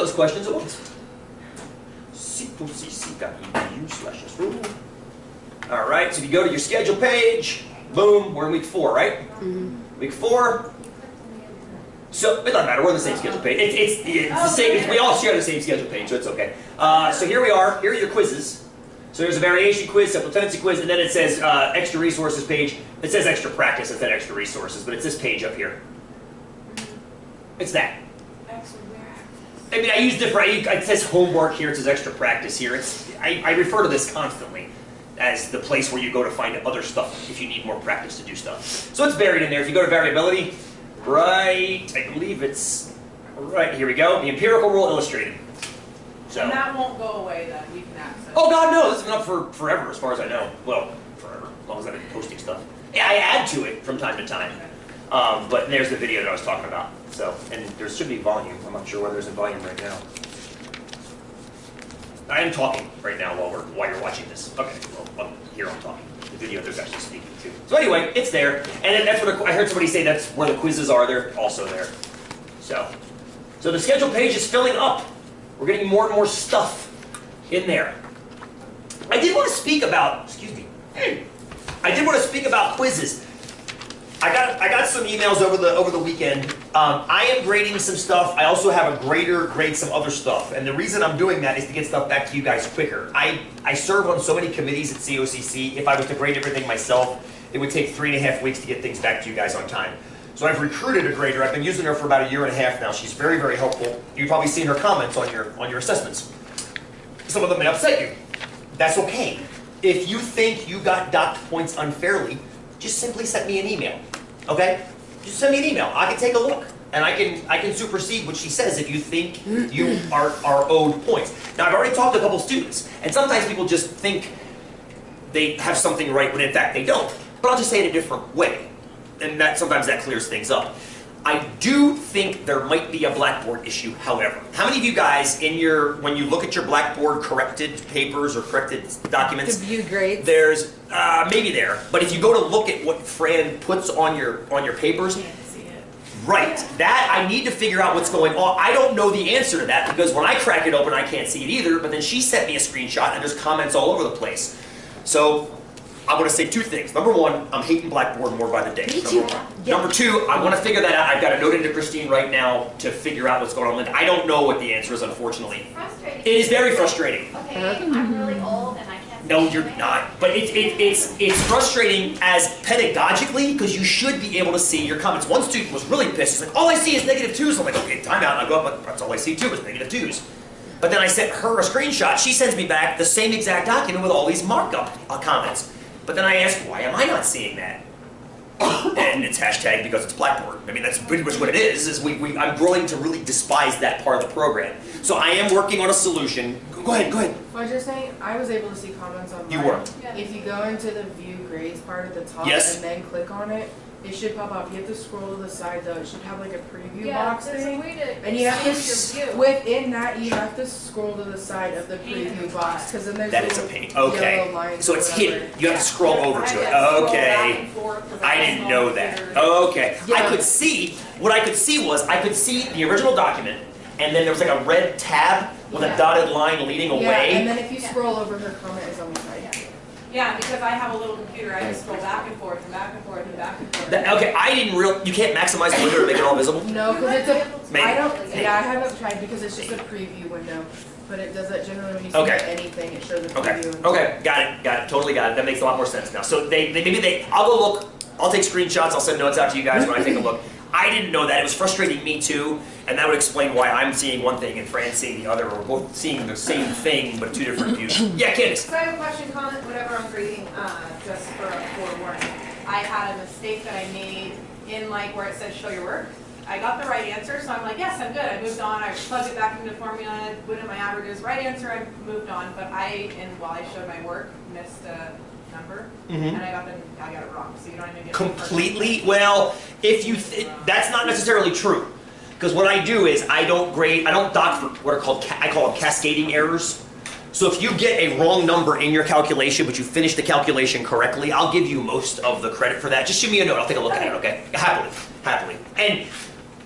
those questions at once. c2cc.edu/school. All right, so if you go to your schedule page, boom, we're in week 4, right? Week 4. So it doesn't matter. We're on the same schedule page. It's the same. We all share the same schedule page, so it's okay. So here we are. Here are your quizzes. So there's a variation quiz, simple tendency quiz, and then it says extra resources page. It says extra practice instead of extra resources, but it's this page up here. It's that. I mean, I use different. It says homework here. It says extra practice here. I refer to this constantly as the place where you go to find other stuff if you need more practice to do stuff. So it's buried in there. If you go to variability, right, I believe it's right here. We go. The empirical rule illustrated. So. And that won't go away then. We can access. Oh God, no! This has been up for forever, as far as I know. Well, forever, as long as I've been posting stuff. Yeah, I add to it from time to time. But there's the video that I was talking about. So, and there should be volume. I'm not sure whether there's a volume right now. I am talking right now while you're watching this. Okay, well, here I'm talking. The video there's actually speaking too. So anyway, it's there, and that's what I heard somebody say. That's where the quizzes are. They're also there. So the schedule page is filling up. We're getting more and more stuff in there. I did want to speak about. Excuse me. I did want to speak about quizzes. I got some emails over the weekend. I am grading some stuff. I also have a grader grade some other stuff. And the reason I'm doing that is to get stuff back to you guys quicker. I serve on so many committees at COCC. If I was to grade everything myself, it would take 3.5 weeks to get things back to you guys on time. So I've recruited a grader. I've been using her for about 1.5 years now. She's very, very helpful. You've probably seen her comments on your assessments. Some of them may upset you. That's okay. If you think you got docked points unfairly, just simply send me an email, okay? Just send me an email. I can take a look, and I can supersede what she says if you think you are owed points. Now, I've already talked to a couple students, and sometimes people just think they have something right when in fact they don't. But I'll just say it a different way, and sometimes that clears things up. I do think there might be a Blackboard issue, however. How many of you guys when you look at your Blackboard corrected papers or corrected documents, to view grades? There's maybe there, but if you go to look at what Fran puts on your papers, Can't see it. right, that I need to figure out what's going on. I don't know the answer to that because when I crack it open, I can't see it either, but then she sent me a screenshot and there's comments all over the place. So I want to say 2 things. Number 1, I'm hating Blackboard more by the day. Me too. Number 2, I want to figure that out. I've got a note into Christine right now to figure out what's going on. I don't know what the answer is, unfortunately. Frustrating. It is very frustrating. Okay, I'm really old and I can't. No, you're not. But it's frustrating as pedagogically because you should be able to see your comments. One student was really pissed. He's like, all I see is -2s. I'm like, okay, time out. And I go up, but that's all I see too is -2s. But then I sent her a screenshot. She sends me back the same exact document with all these markup comments. But then I asked, why am I not seeing that? And it's hashtag because it's Blackboard. I mean, that's pretty much what it is I'm growing to really despise that part of the program. So I am working on a solution. Go ahead. What you're saying, I was able to see comments on You mine. were. If you go into the view grades part at the top Yes. and then click on it, it should pop up. You have to scroll to the side though. It should have like a preview Yeah, box there's a thing. way to And you have to, change your view. within that, you have to scroll to the side of the preview box because then there's That is a little pain. Okay. yellow lines So or it's whatever. hidden. You have to scroll over to it. Okay. I didn't know that. Okay. Yeah. I could see, what I could see was, I could see the original document, and then there was like a red tab with a dotted line leading Yeah, away. and then if you scroll over, her comment is on the side. Yeah, because I have a little computer, I just scroll back and forth and back and forth and back and forth. Okay, I didn't you can't maximize the window to make it all visible? No, because it's a. Maybe. I don't. Yeah, I haven't tried because it's just a preview window. But it does it generally when you Okay. select anything, it shows the Okay, preview. okay, got it, totally got it. That makes a lot more sense now. So I'll go look, I'll take screenshots, I'll send notes out to you guys when I take a look. I didn't know that, it was frustrating me too, and that would explain why I'm seeing one thing and Fran's seeing the other, or we're both seeing the same thing, but 2 different views. Yeah, Candace. So I have a question, comment, whatever I'm reading, just for forewarning. I had a mistake that I made in like where it says show your work. I got the right answer, so I'm like, yes, I'm good. I moved on, I plugged it back into the formula, put in my averages, right answer, I moved on. But while I showed my work, missed a number, and I got it wrong. So you don't even get Completely? Well, that's not necessarily true. Because what I do is I don't dock for what are called, I call them cascading errors. So if you get a wrong number in your calculation, but you finish the calculation correctly, I'll give you most of the credit for that. Just shoot me a note, I'll take a look at it, okay? Happily. And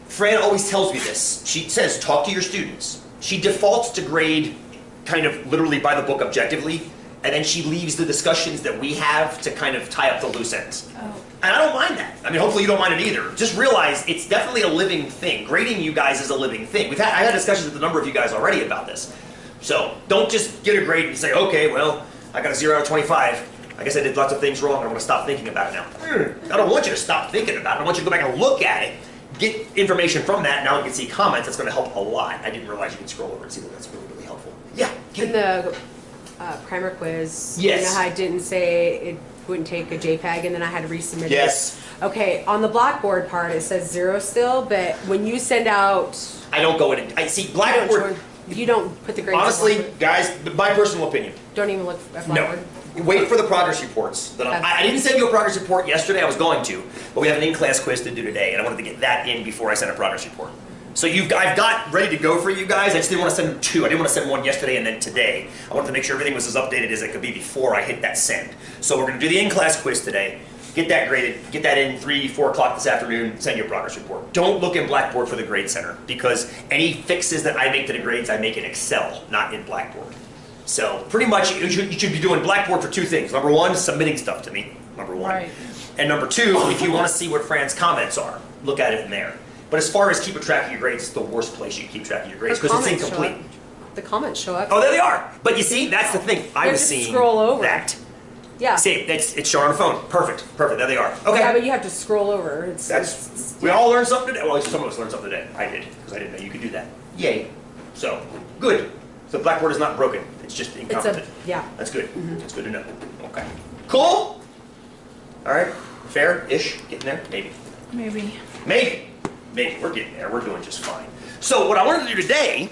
Fran always tells me this. She says, talk to your students. she defaults to grade kind of literally by the book objectively, and then she leaves the discussions that we have to kind of tie up the loose ends. Oh. And I don't mind that. I mean, hopefully you don't mind it either. Just realize it's definitely a living thing. Grading you guys is a living thing. I had discussions with a number of you guys already about this. So don't just get a grade and say, okay, well, I got a 0 out of 25. I guess I did lots of things wrong and I'm gonna stop thinking about it now. I don't want you to stop thinking about it. I want you to go back and look at it, get information from that. Now you can see comments. That's gonna help a lot. I didn't realize you could scroll over and see that. That's really, really helpful. Yeah. In the primer quiz, Yes. you know how I didn't say it wouldn't take a JPEG and then I had to resubmit Yes. it? Okay, on the Blackboard part it says 0 still, but when you send out, I don't go in. I see you don't, Blackboard. you don't put the grades in Honestly, Blackboard? guys, my personal opinion. Don't even look at No. Blackboard? Wait for the progress reports. That Okay. I didn't send you a progress report yesterday. I was going to, but we have an in-class quiz to do today, and I wanted to get that in before I sent a progress report. So I've got ready to go for you guys. I just didn't want to send two. I didn't want to send one yesterday and then today. I wanted to make sure everything was as updated as it could be before I hit that send. So we're going to do the in-class quiz today. Get that graded. Get that in 3, 4 o'clock this afternoon. Send your progress report. Don't look in Blackboard for the grade center because any fixes that I make to the grades, I make in Excel, not in Blackboard. So pretty much you should be doing Blackboard for two things. Number one, submitting stuff to me, number one. Right. And number two, if you want to see what Fran's comments are, look at it in there. But as far as keeping track of your grades, it's the worst place you can keep track of your grades The because it's comments show incomplete. up. The comments show up. Oh, there they are. But you see, that's the thing. I You was have to seeing scroll over. that. Yeah. See, it's showing on the phone. Perfect. There they are. Okay. Yeah, but you have to scroll over. We all learned something today. Well, some of us learned something today. I did, because I didn't know you could do that. Yay. So, good. So Blackboard is not broken. It's just incompetent. yeah. That's good. That's good to know. Okay. Cool? All right. Fair-ish. Getting there? Maybe. Maybe. Maybe. We're getting there. We're doing just fine. So what I wanted to do today